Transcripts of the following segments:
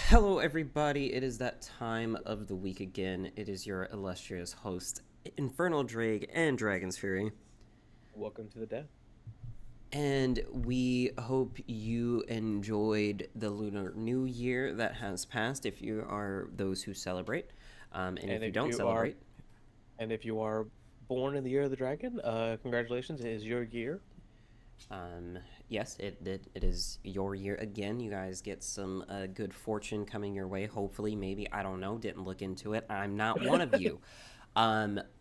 Hello, everybody. It is that time of the week again. It is your illustrious host, Infernal Drake and Dragon's Fury. Welcome to the death. And we hope you enjoyed the Lunar New Year that has passed if you are those who celebrate. And if And you if don't you are celebrate, and if you are born in the year of the dragon, congratulations, it is your year. um, yes, it is your year again. You guys get some good fortune coming your way. Hopefully, maybe. I don't know. Didn't look into it. I'm not one of you.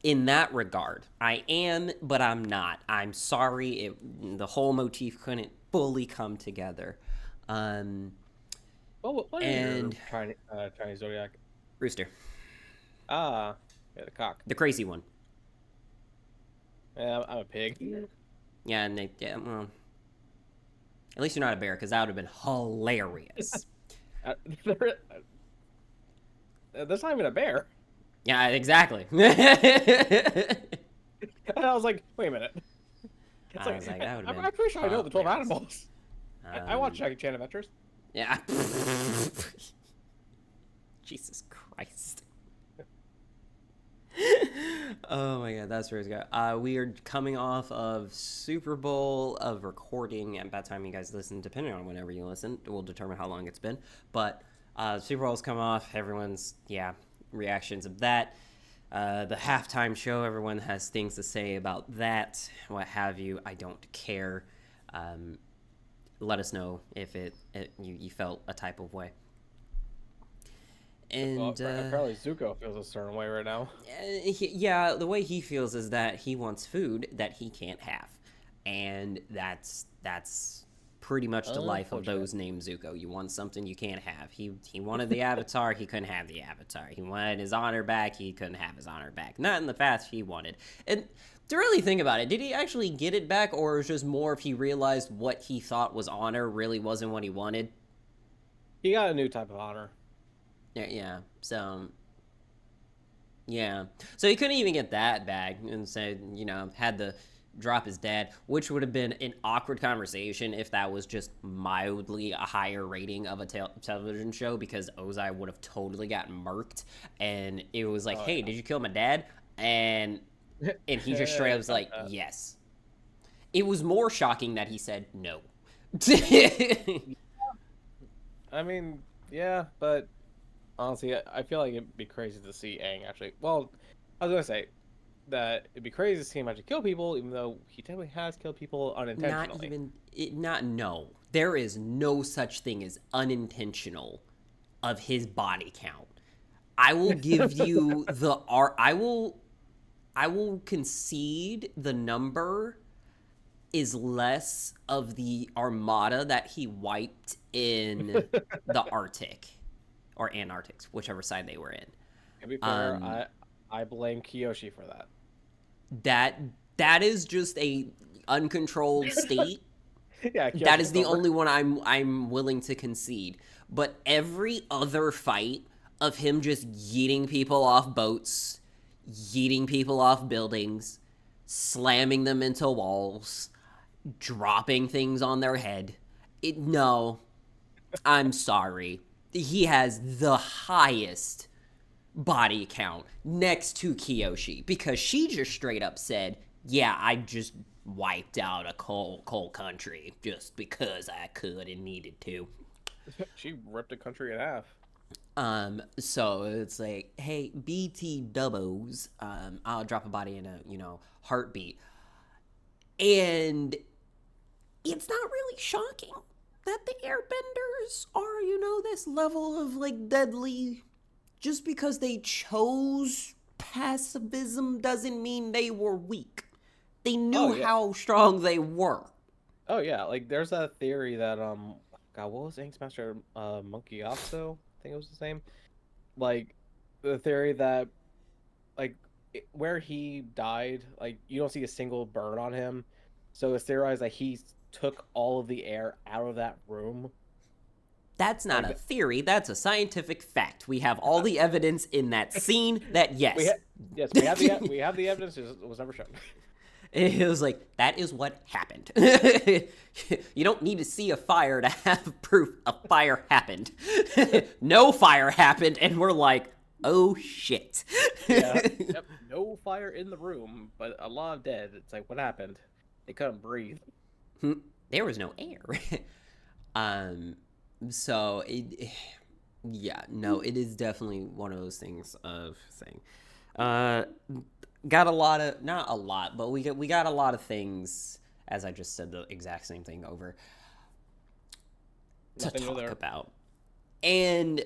In that regard, I am, but I'm not. I'm sorry. The whole motif couldn't fully come together. Um, What is your and Chinese zodiac? Rooster, Ah, yeah, the cock. the crazy one. Yeah, I'm a pig. Yeah, yeah, well, at least you're not a bear, because that would have been hilarious. Uh, there- there's not even a bear. Yeah, exactly. And I was like, wait a minute. It's I was like, that would have been I'm pretty sure I know the 12 hilarious. animals. I watch Um, Jackie Chan Adventures. yeah. Jesus Christ. Oh my god, that's where it's got. We are coming off of Super Bowl of recording, and by the time you guys listen, depending on whenever you listen, will determine how long it's been. But Super Bowl's come off. Everyone's reactions of that. The halftime show. Everyone has things to say about that. What have you? I don't care. Um, Let us know if you felt a type of way. Well, And apparently Zuko feels a certain way right now. yeah, the way he feels is that he wants food that he can't have, and that's pretty much the life of Unfortunate. those named Zuko. You want something you can't have. He wanted the Avatar, he couldn't have the Avatar. He wanted his honor back, he couldn't have his honor back. Not in the path he wanted. And to really think about it, did he actually get it back, or was just more if he realized what he thought was honor really wasn't what he wanted? He got a new type of honor. Yeah. So yeah. So he couldn't even get that back and said, had to drop his dad, which would have been an awkward conversation if that was just mildly a higher rating of a television show, because Ozai would have totally gotten murked. And it was like, Oh hey, did you kill my dad? And he just straight up was like, yeah. yes. It was more shocking that he said no. I mean, yeah, but honestly, I feel like it'd be crazy to see Aang actually. Well, I was gonna say that it'd be crazy to see him actually kill people, even though he definitely has killed people Not unintentionally. even it, not no. There is no such thing as unintentional of his body count. I will give you the art. I will concede the number is less of the armada that he wiped in the Arctic or Antarctic, whichever side they were in. To be fair, Um, I blame Kiyoshi for that. that that is just a uncontrolled state. Yeah, That Kiyoshi is took the over. only one I'm willing to concede. But every other fight of him just yeeting people off boats, yeeting people off buildings, slamming them into walls, dropping things on their head. No, I'm sorry. He has the highest body count next to Kiyoshi, because she just straight up said, "Yeah, I just wiped out a cold country just because I could and needed to." She ripped the country in half. So it's like, hey, BT doubles, I'll drop a body in a heartbeat, and it's not really shocking that the airbenders are this level of like deadly. Just because they chose pacifism doesn't mean they were weak. They Oh knew yeah, how strong they were. oh yeah. Like there's that theory that God, what was Aang's master? Monkey Otso, I think it was his name. Like the theory that where he died, like you don't see a single burn on him. So it's theorized that he took all of the air out of that room. That's not Like a theory, that's a scientific fact. We have all the evidence in that scene that we yes. ha- yes, we have the evidence. It was never shown. It was like, that is what happened. You don't need to see a fire to have proof a fire happened. No fire happened, and we're like, oh shit. Yeah. Yep. No fire in the room, but a lot of dead. It's like, what happened? They couldn't breathe. There was no air. um, so yeah, no, it is definitely one of those things of saying, got a lot of, not a lot, but we got a lot of things, as I just said the exact same thing over, to Nothing new talk there. about. And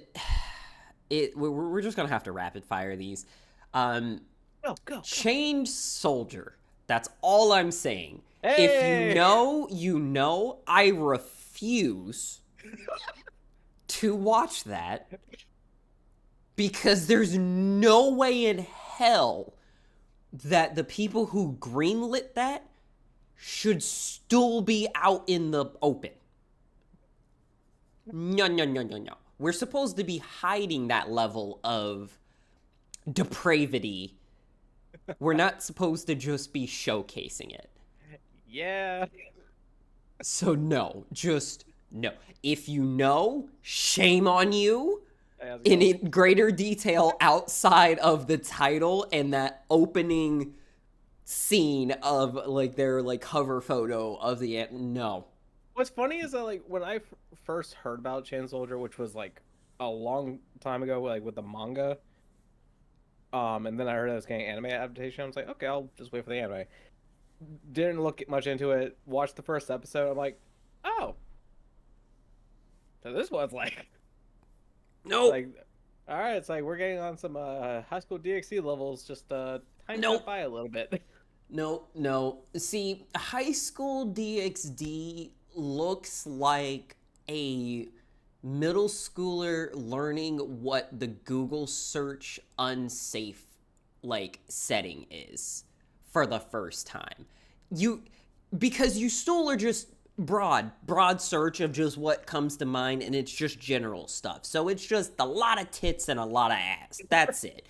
we're just gonna have to rapid fire these. Go. Change soldier. That's all I'm saying. If you Hey! know, you know. I refuse to watch that because there's no way in hell that the people who greenlit that should still be out in the open. No, no, no, no, no. We're supposed to be hiding that level of depravity. We're not supposed to just be showcasing it. Yeah. So no, just no. If you know, shame on you. Hey, how's it In going? greater detail outside of the title and that opening scene of like their like cover photo of the no. What's funny is that like when I first heard about Chain Soldier, which was like a long time ago, like with the manga, and then I heard it was getting anime adaptation. I was like, okay, I'll just wait for the anime. Didn't look much into it. Watched the first episode. I'm like, oh, so this one's like, Nope. like, all right. It's like we're getting on some high school DxD levels. Just time Nope. that by a little bit. No. See, high school DxD looks like a middle schooler learning what the Google search unsafe like setting is for the first time. Because you still are just broad search of just what comes to mind, and it's just general stuff. So it's just a lot of tits and a lot of ass. That's it.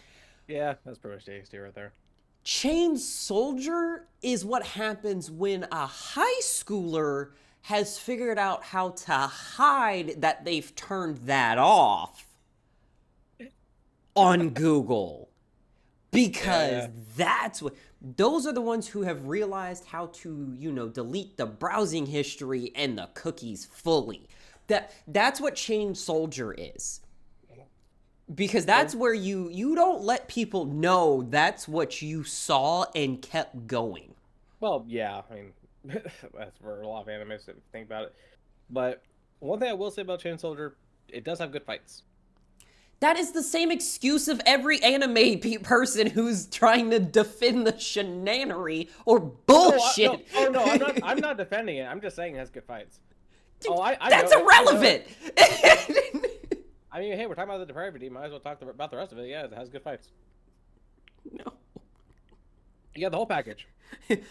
Yeah, that's pretty much DxD right there. Chain soldier is what happens when a high schooler has figured out how to hide that they've turned that off on Google. Because that's what those are the ones who have realized how to, delete the browsing history and the cookies fully. That's what Chain Soldier is. Because that's where you don't let people know that's what you saw and kept going. Well, yeah, I mean, that's for a lot of animes if you think about it. But one thing I will say about Chain Soldier, it does have good fights. That is the same excuse of every anime person who's trying to defend the shenanery or bullshit. No, I'm not defending it. I'm just saying it has good fights. That's irrelevant. I mean, hey, we're talking about the depravity. Might as well talk about the rest of it. Yeah, it has good fights. No. You got the whole package.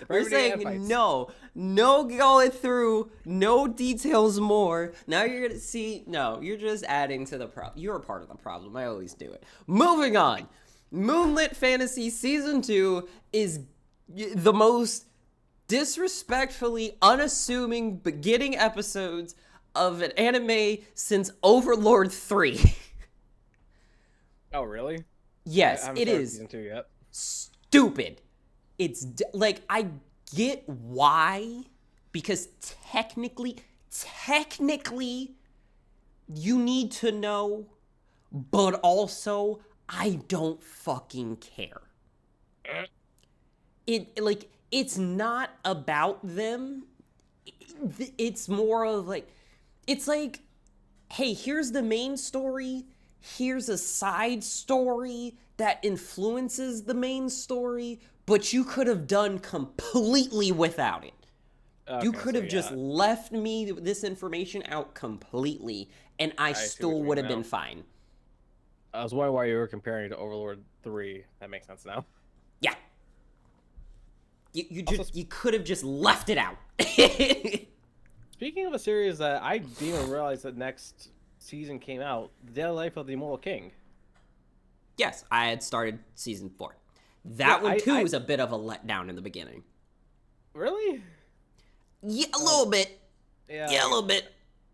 We're saying no going through, no details more. Now you're gonna see, no, you're just adding to the problem. You're a part of the problem. I always do it. Moving on. Moonlit Fantasy Season 2 is the most disrespectfully unassuming beginning episodes of an anime since Overlord 3. Oh, really? Yes, I haven't it started is. Season 2 yet. Stupid. It's like, I get why, because technically you need to know, but also I don't fucking care. It's not about them. It's more of like, it's like, hey, here's the main story, here's a side story that influences the main story, but you could have done completely without it. Okay, you could have just left me this information out completely, and I still would have been fine. I was wondering why you were comparing it to Overlord 3. That makes sense now. Yeah. You could have just left it out. Speaking of a series that I didn't even realize that next season came out, The Daily Life of the Immortal King. Yes, I had started season 4. That one too was a bit of a letdown in the beginning. Really? Yeah, a Oh, little bit. yeah. Yeah, a little bit.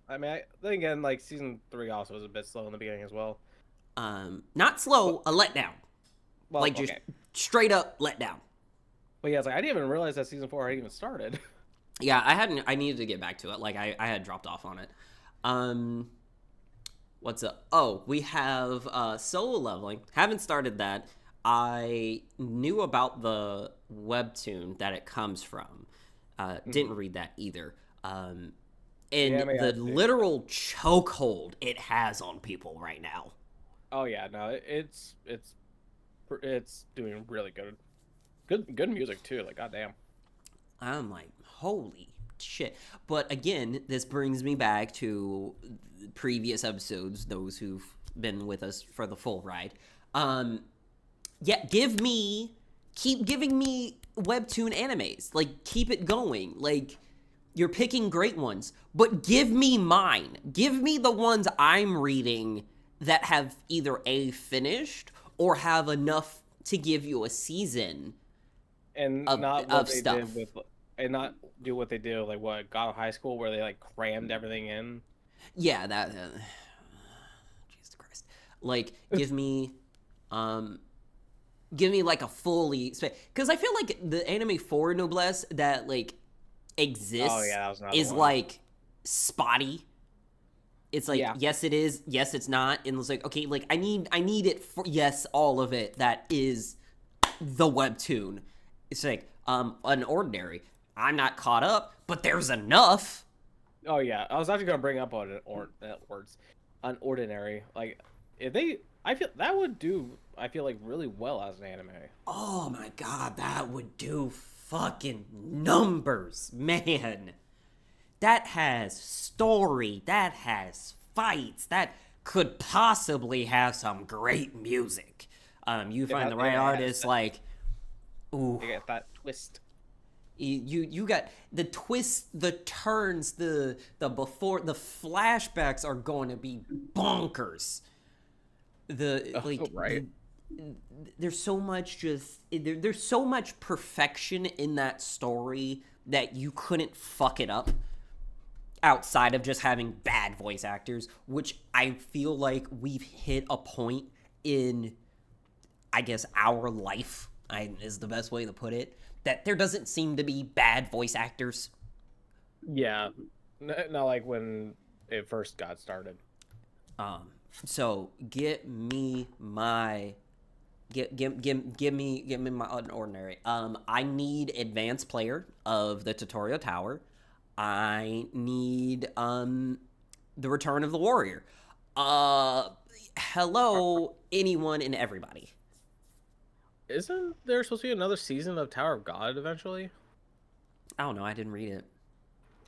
I mean, then again, like season 3 also was a bit slow in the beginning as well. Not But slow, a letdown. well, Like just okay. straight up letdown. But yeah, it's like I didn't even realize that season 4 had even started. Yeah, I hadn't. I needed to get back to it. Like I had dropped off on it. Um, what's up? Oh, we have solo leveling. Haven't started that. I knew about the webtoon that it comes from. Didn't read that either. Yeah, And maybe the I see. literal chokehold it has on people right now. Oh yeah, no, it's doing really good. Good music too. Like goddamn. I'm like, holy shit. But again, this brings me back to previous episodes, those who've been with us for the full ride. Um, yeah, keep giving me webtoon animes. Like, keep it going. Like, you're picking great ones, but give me mine. Give me the ones I'm reading that have either A, finished, or have enough to give you a season And of, not what of they did stuff. with, and not do what they did with, like what God of High School, where they like crammed everything in. Yeah, that. Jesus Christ! Like, um, give me like a fully because I feel like the anime for Noblesse that like Oh exists yeah, that was another is one. like spotty. It's like Yeah, yes, it is. Yes, it's not. And it's like okay, like I need it for yes, all of it. That is the webtoon. It's like an ordinary. I'm not caught up, but there's enough. oh yeah. I was actually gonna bring up on words, unordinary. Like if they, I feel that would do. I feel like really well as an anime. Oh my god, that would do fucking numbers, man. That has story, that has fights, that could possibly have some great music. You find the If right it has artist, that, like, ooh, you get that twist. you got the twists, the turns, the before, the flashbacks are going to be bonkers. The Oh right. there's so much there's so much perfection in that story that you couldn't fuck it up outside of just having bad voice actors, which I feel like we've hit a point in, I guess, our life, is the best way to put it, that there doesn't seem to be bad voice actors. Yeah, not like when it first got started. So give me my unordinary. I need advanced player of the tutorial tower. I need the return of the warrior. Uh, Are- hello anyone and everybody. Isn't there supposed to be another season of Tower of God eventually? I don't know. I didn't read it.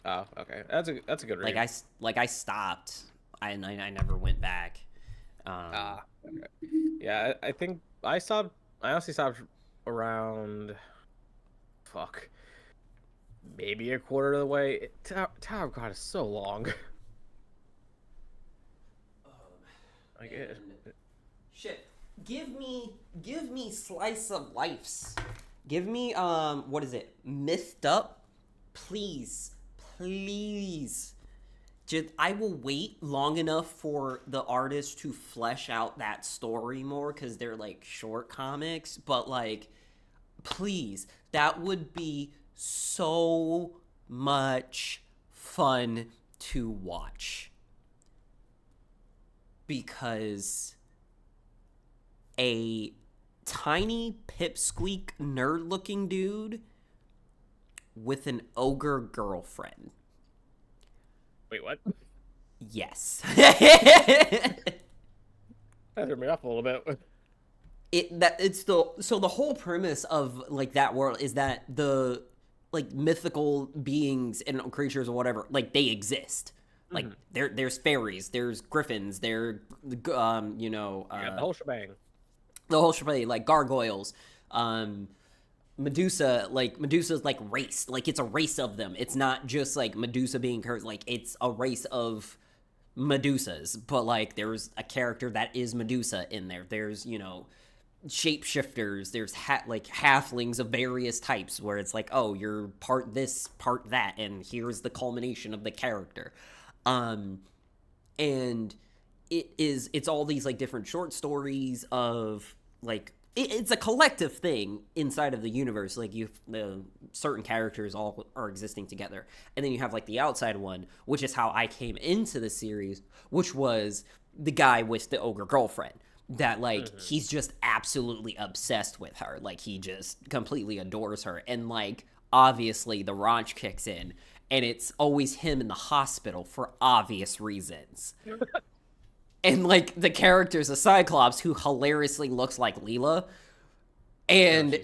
Oh, okay. That's a good Like read. I stopped. I never went back. Um, Ah, okay. Yeah, I think I stopped. I honestly stopped around. Fuck, maybe a quarter of the way. Tower of God is so long. Like it, and shit. Give me slice of lives. Give me what is it? Mythed up? Please. Please. Just I will wait long enough for the artist to flesh out that story more cuz they're like short comics, but like please, that would be so much fun to watch because a tiny pipsqueak nerd looking dude with an ogre girlfriend. wait, what? Yes. That threw me off a little bit. The whole premise of like that world is that the like mythical beings and creatures or whatever like they exist. Like Mhm. there's fairies, there's griffins, You got the whole shebang. the whole shebang, like gargoyles, um Medusa's like race. Like it's a race of them. It's not just like Medusa being cursed. Like it's a race of Medusas. But like there's a character that is Medusa in there. There's shapeshifters. There's like halflings of various types where it's like, oh, you're part this, part that, and here's the culmination of the character. And it's all these like different short stories of like it's a collective thing inside of the universe. Like you, certain characters all are existing together, and then you have like the outside one, which is how I came into the series, which was the guy with the ogre girlfriend. That like he's just absolutely obsessed with her. Like he just completely adores her, and like obviously the raunch kicks in, and it's always him in the hospital for obvious reasons. And like the character's a Cyclops who hilariously looks like Leela, and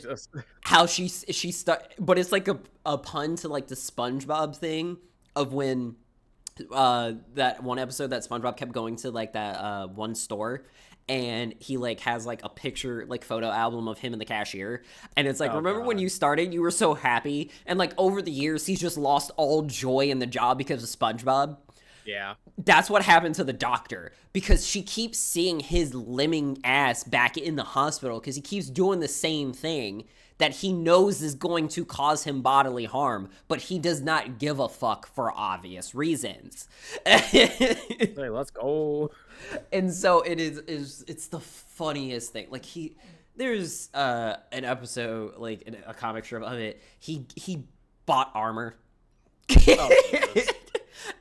how but it's like a pun to like the SpongeBob thing of when that one episode that SpongeBob kept going to like that one store, and he like has like a picture like photo album of him and the cashier, and it's like, remember when you started, you were so happy, and like over the years he's just lost all joy in the job because of SpongeBob. Yeah. That's what happened to the doctor, because she keeps seeing his limbing ass back in the hospital because he keeps doing the same thing that he knows is going to cause him bodily harm, but he does not give a fuck for obvious reasons. Hey, let's go. And so it's the funniest thing. Like there's an episode, like a comic strip of it. He bought armor. Oh,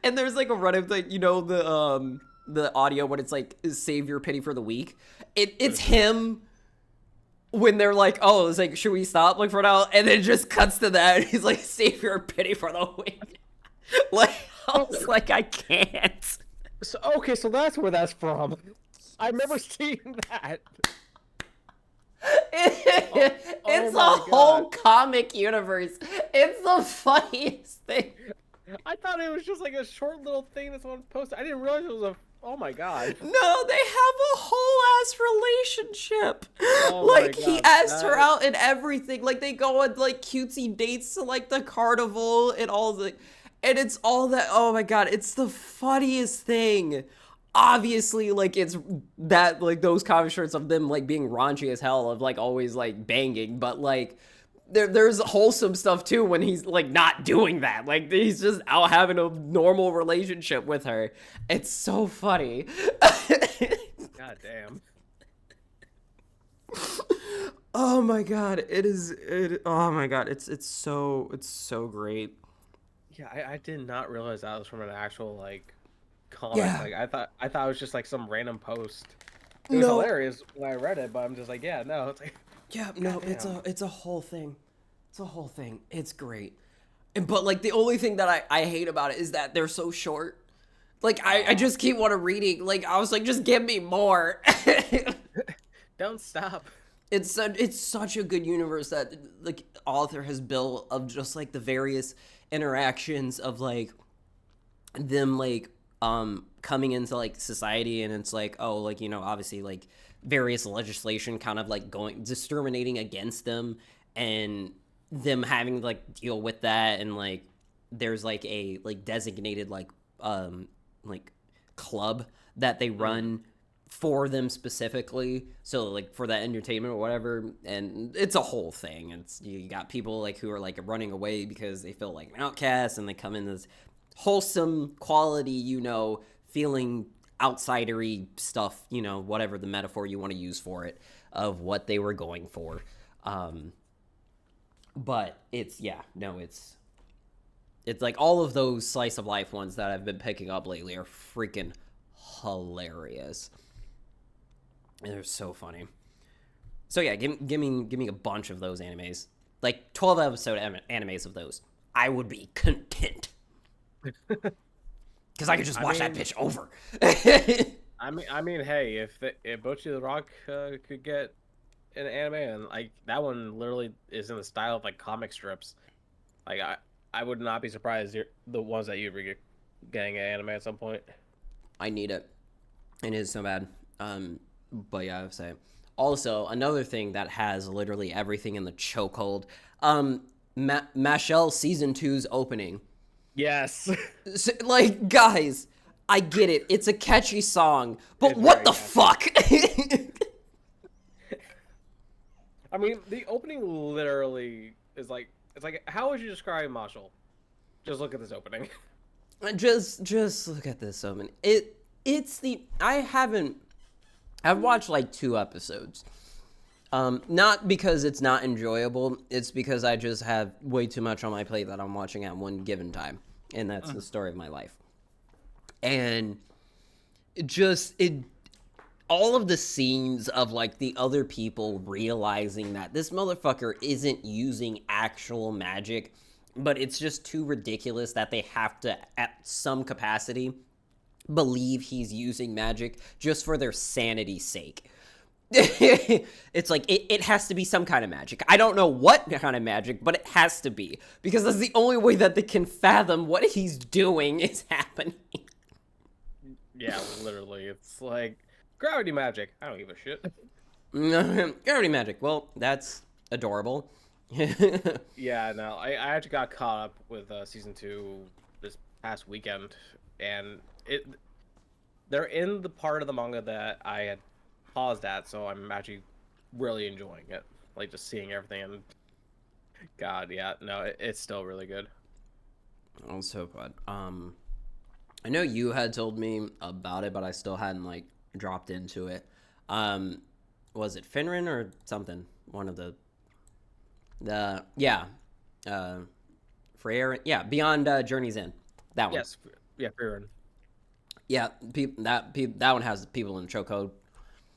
and there's like a run of like, you know, the audio when it's like save your pity for the weak. It's him when they're like, oh, it's like, should we stop like for now? And then it just cuts to that. And he's like, save your pity for the weak. Like I was like, I can't. So okay, so that's where that's from. I've never seen that. It's a whole comic universe. It's the funniest thing. I thought it was just like a short little thing that someone posted. I didn't realize it was a. Oh my god. No, they have a whole ass relationship. Oh like my he God, asked her out and everything. Like they go on like cutesy dates to like the carnival and all the, and it's all that. Oh my god, it's the funniest thing. Obviously, like it's that like those comic shirts of them like being raunchy as hell, of like always like banging, but like. There's wholesome stuff too when he's like not doing that. Like he's just out having a normal relationship with her. It's so funny. God damn. Oh my god, oh my god, it's so great. Yeah, I did not realize that was from an actual like comic. Yeah. Like I thought it was just like some random post. It was hilarious when I read it, but I'm just like, yeah, no, it's like. Yeah, no, it's a whole thing. It's a whole thing. It's great. But like the only thing that I hate about it is that they're so short. Like I just keep wanting reading. Like I was like, just give me more. Don't stop. It's such a good universe that like author has built of just like the various interactions of like them like coming into like society, and it's like, oh, like, you know, obviously like various legislation kind of like discriminating against them, and them having to like deal with that, and like there's like a like designated like club that they run for them specifically, so like for that entertainment or whatever, and it's a whole thing. It's, you got people like who are like running away because they feel like outcasts, and they come in this wholesome quality, you know, feeling outsidery stuff, you know, whatever the metaphor you want to use for it, of what they were going for. But it's like all of those slice of life ones that I've been picking up lately are freaking hilarious. And they're so funny. So yeah, give me a bunch of those animes. Like 12 episode animes of those. I would be content. Because I could just watch that bitch over. I mean, hey, if Bocchi the Rock could get an anime, and like that one literally is in the style of like comic strips, like I would not be surprised the ones that you'd be getting an anime at some point. I need it. It is so bad. But yeah, I would say. Also, another thing that has literally everything in the chokehold. Mashelle Season 2's opening. Yes. So, like, guys, I get it. It's a catchy song, but what the fuck? I mean, the opening literally is like it's like how would you describe Marshall? Just look at this opening. Just look at this omen. It's the I've watched like 2 episodes. Not because it's not enjoyable, it's because I just have way too much on my plate that I'm watching at one given time. And that's the story of my life. And it all of the scenes of like the other people realizing that this motherfucker isn't using actual magic, but it's just too ridiculous that they have to, at some capacity, believe he's using magic just for their sanity's sake. It's like it has to be some kind of magic. I don't know what kind of magic, but it has to be, because that's the only way that they can fathom what he's doing is happening. Yeah, literally, it's like gravity magic. I don't give a shit. Gravity magic. Well, that's adorable. Yeah, no, I actually got caught up with season 2 this past weekend, and they're in the part of the manga that I had paused at, so I'm actually really enjoying it. Like just seeing everything, and God, yeah, no, it's still really good. Oh, so good. I know you had told me about it, but I still hadn't like dropped into it. Was it Finrin or something? One of the yeah, Freyr, yeah, Beyond Journey's End. That one. Yes, yeah, Frieren. Yeah, that one has people in chokehold.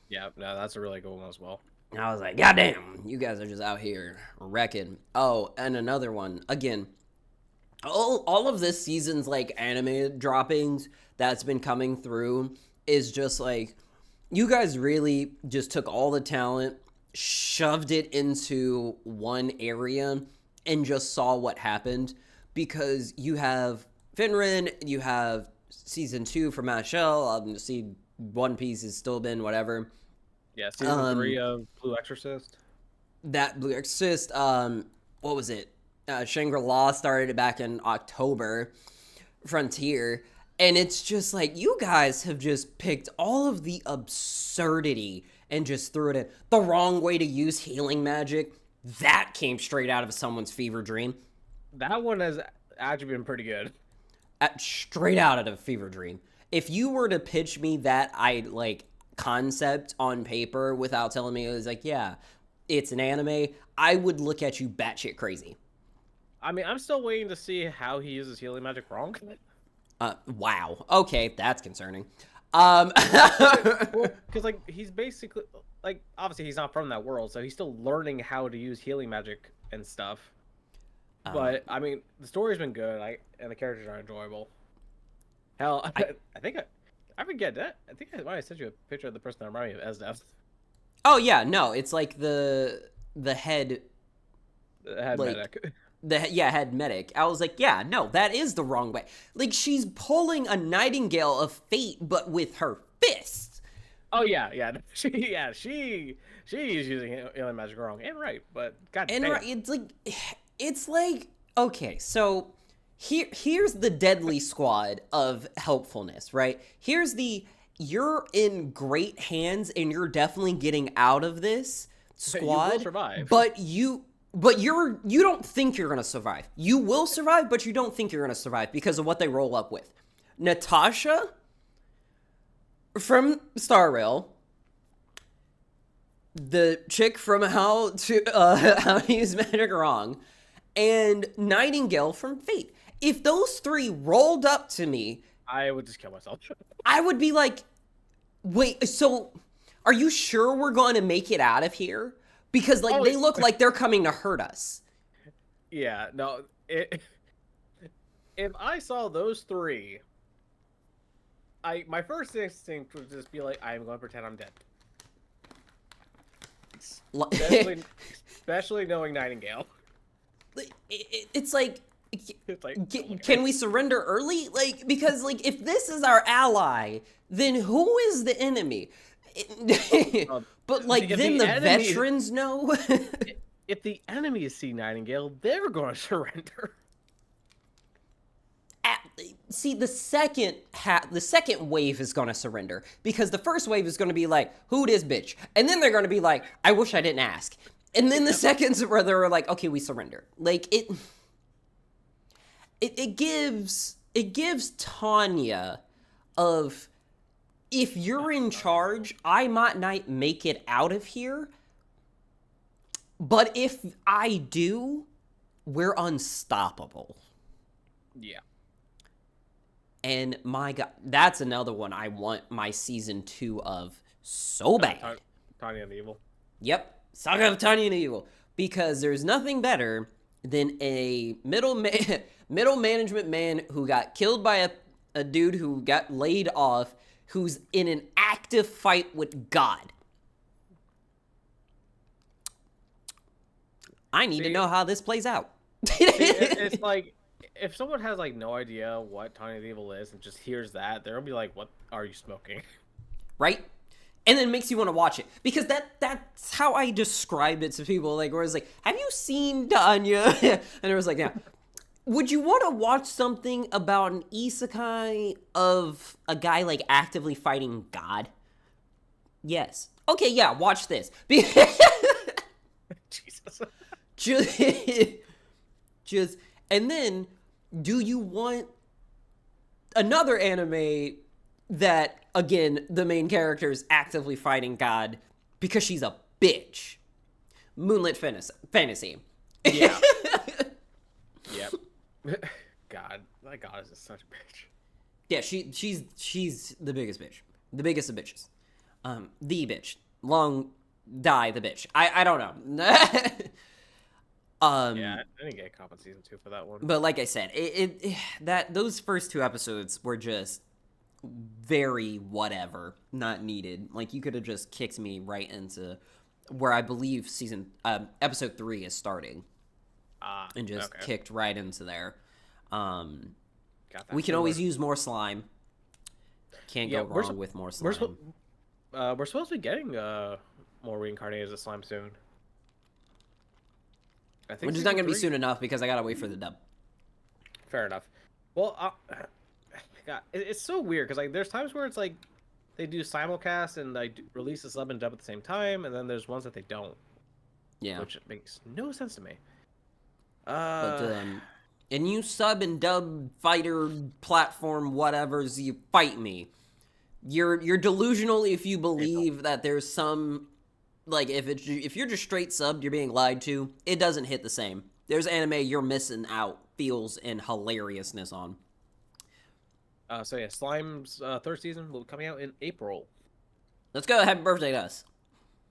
Yeah, no, that's a really good one as well. And I was like, God damn, you guys are just out here wrecking. Oh, and another one. Again, all of this season's like anime droppings that's been coming through is just like, you guys really just took all the talent, shoved it into one area, and just saw what happened. Because you have Finrin, you have season 2 for Mashell, see One Piece has still been whatever. Yeah, season 3 of Blue Exorcist. That Blue Exorcist, what was it? Shangri-La started it back in October. Frontier. And it's just like, you guys have just picked all of the absurdity and just threw it in. The wrong way to use healing magic, that came straight out of someone's fever dream. That one has actually been pretty good. Straight out of a fever dream. If you were to pitch me that concept on paper without telling me it was like, yeah, it's an anime, I would look at you batshit crazy. I mean, I'm still waiting to see how he uses healing magic wrong. Wow. Okay, that's concerning. Well, because like he's basically like obviously he's not from that world, so he's still learning how to use healing magic and stuff. But I mean, the story's been good, and the characters are enjoyable. Hell, I think I forget that. I think I might have sent you a picture of the person that reminded me of Esdev. Oh yeah, no, it's like the head, The head medic. Head medic. I was like, yeah, no, that is the wrong way. Like, she's pulling a Nightingale of Fate, but with her fists. Oh yeah. She's using healing magic wrong and right, but god damn. And it's like okay, so here's the deadly squad of helpfulness, right? Here's you're in great hands and you're definitely getting out of this squad. You will survive. But you don't think you're gonna survive. You will survive, but you don't think you're gonna survive because of what they roll up with. Natasha from Star Rail, the chick from How to Use Magic Wrong, and Nightingale from Fate. If those 3 rolled up to me, I would just kill myself. I would be like, wait, so are you sure we're going to make it out of here? Because they look like they're coming to hurt us. Yeah, no. If I saw those 3, my first instinct would just be like, I'm going to pretend I'm dead. Especially knowing Nightingale. It's like, can we surrender early? Like, because if this is our ally, then who is the enemy? But then the veterans know. If the enemies see Nightingale, they're going to surrender. See, the second wave is going to surrender because the first wave is going to be like, who this bitch? And then they're going to be like, I wish I didn't ask. And then the seconds where they're like, okay, we surrender. Like it gives Tanya of, if you're in charge, I might not make it out of here, but if I do, we're unstoppable. Yeah. And my God, that's another one I want my season 2 of so bad. Tanya and the Evil. Yep, Saga of Tanya and the Evil, because there's nothing better than a middle management man who got killed by a dude who got laid off, who's in an active fight with God. I need to know how this plays out. It's like, if someone has like no idea what Tiny the Evil is and just hears that, they'll be like, "What are you smoking?" Right? And then it makes you want to watch it, because that's how I described it to people. Like, where it's like, "Have you seen Tanya?" And it was like, "Yeah." Would you want to watch something about an isekai of a guy like actively fighting God? Yes. Okay, yeah, watch this. Jesus. just and then, do you want another anime that, again, the main character is actively fighting God because she's a bitch? Moonlit Fantasy. Yeah. Yep. God, my God is just such a bitch. Yeah, she's the biggest bitch, the biggest of bitches, the bitch. Long die the bitch. I don't know. Yeah, I didn't get caught on season 2 for that one. But like I said, that those first 2 episodes were just very whatever, not needed. Like, you could have just kicked me right into where I believe episode 3 is starting, and just kicked right into there. We can always use more slime. Can't go wrong with more slime. We're supposed to be getting more reincarnated as a slime soon. I think Which is not going to be soon enough, because I gotta wait for the dub. Fair enough. Well, God, it's so weird because like there's times where it's like they do simulcast and like release a sub and dub at the same time, and then there's ones that they don't. Yeah, which makes no sense to me. But a new sub and dub fighter platform, whatever's, you fight me. You're delusional if you believe that there's some, like, if you're just straight subbed, you're being lied to. It doesn't hit the same. There's anime you're missing out feels and hilariousness on. So yeah, Slime's 3rd season will be coming out in April. Let's go. Happy birthday to us.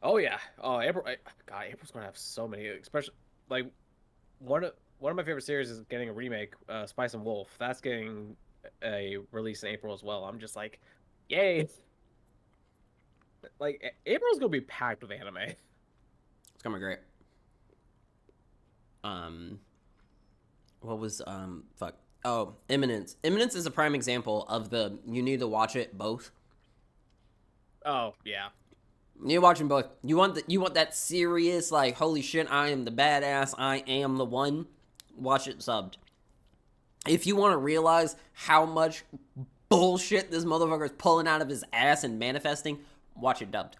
Oh yeah. Oh, April. God, April's gonna have so many. Especially like one of my favorite series is getting a remake. Spice and Wolf. That's getting a release in April as well. I'm just like, yay. Like, April's gonna be packed with anime. It's gonna be great. What was fuck? Oh, Eminence. Eminence is a prime example of the you need to watch it both. Oh yeah. You're watching both. You want that serious, like, holy shit, I am the badass, I am the one. Watch it subbed. If you want to realize how much bullshit this motherfucker is pulling out of his ass and manifesting, watch it dubbed.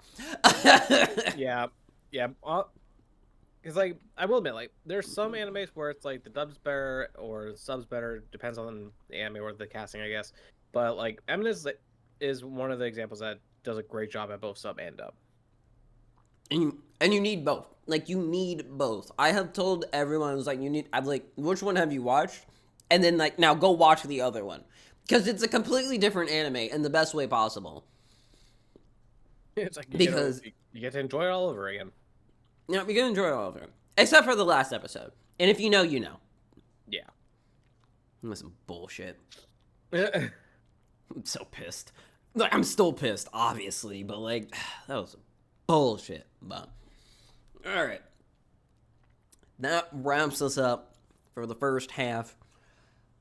Yeah. Because, like, I will admit, like, there's some animes where it's, like, the dub's better or the sub's better. Depends on the anime or the casting, I guess. But, like, Eminence is one of the examples that does a great job at both sub and dub. And you need both. Like, you need both. I have told everyone, was like, I'm like, which one have you watched? And then, like, now go watch the other one. Because it's a completely different anime in the best way possible. It's like, because you get to enjoy it all over again. You know, you're going to enjoy it all over. Except for the last episode. And if you know, you know. Yeah. That's some bullshit. I'm so pissed. Like, I'm still pissed, obviously. But, like, that was bullshit. But, alright. That wraps us up for the first half.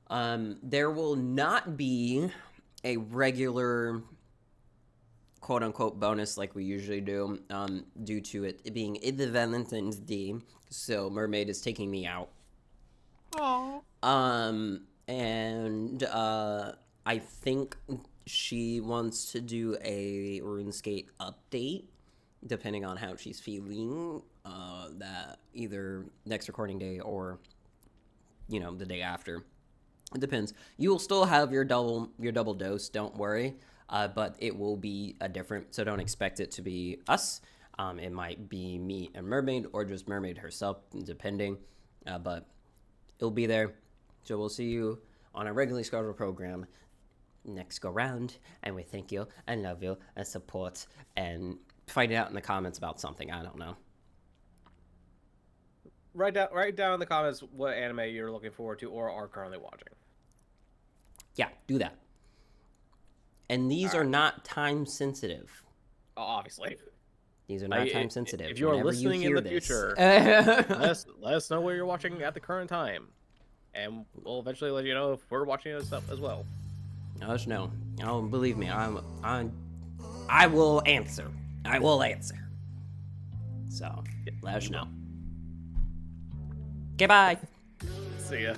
There will not be a regular quote-unquote bonus like we usually do, due to it being the Valentine's Day, so Mermaid is taking me out. Aww. And I think she wants to do a RuneScape update, depending on how she's feeling. that either next recording day or the day after. It depends. You will still have your double dose. Don't worry, but it will be a different. So don't expect it to be us. It might be me and Mermaid, or just Mermaid herself, depending. But it'll be there. So we'll see you on a regularly scheduled program next go round. And we thank you and love you and support and find out in the comments about something. I don't know. Write down in the comments what anime you're looking forward to or are currently watching. Yeah, do that. And these are not time sensitive. Obviously. These are not time sensitive. If you are listening in the future, let us know what you're watching at the current time. And we'll eventually let you know if we're watching this stuff as well. Let us know. Oh, believe me, I will answer. I will answer. So, let us know. Okay, bye. See ya.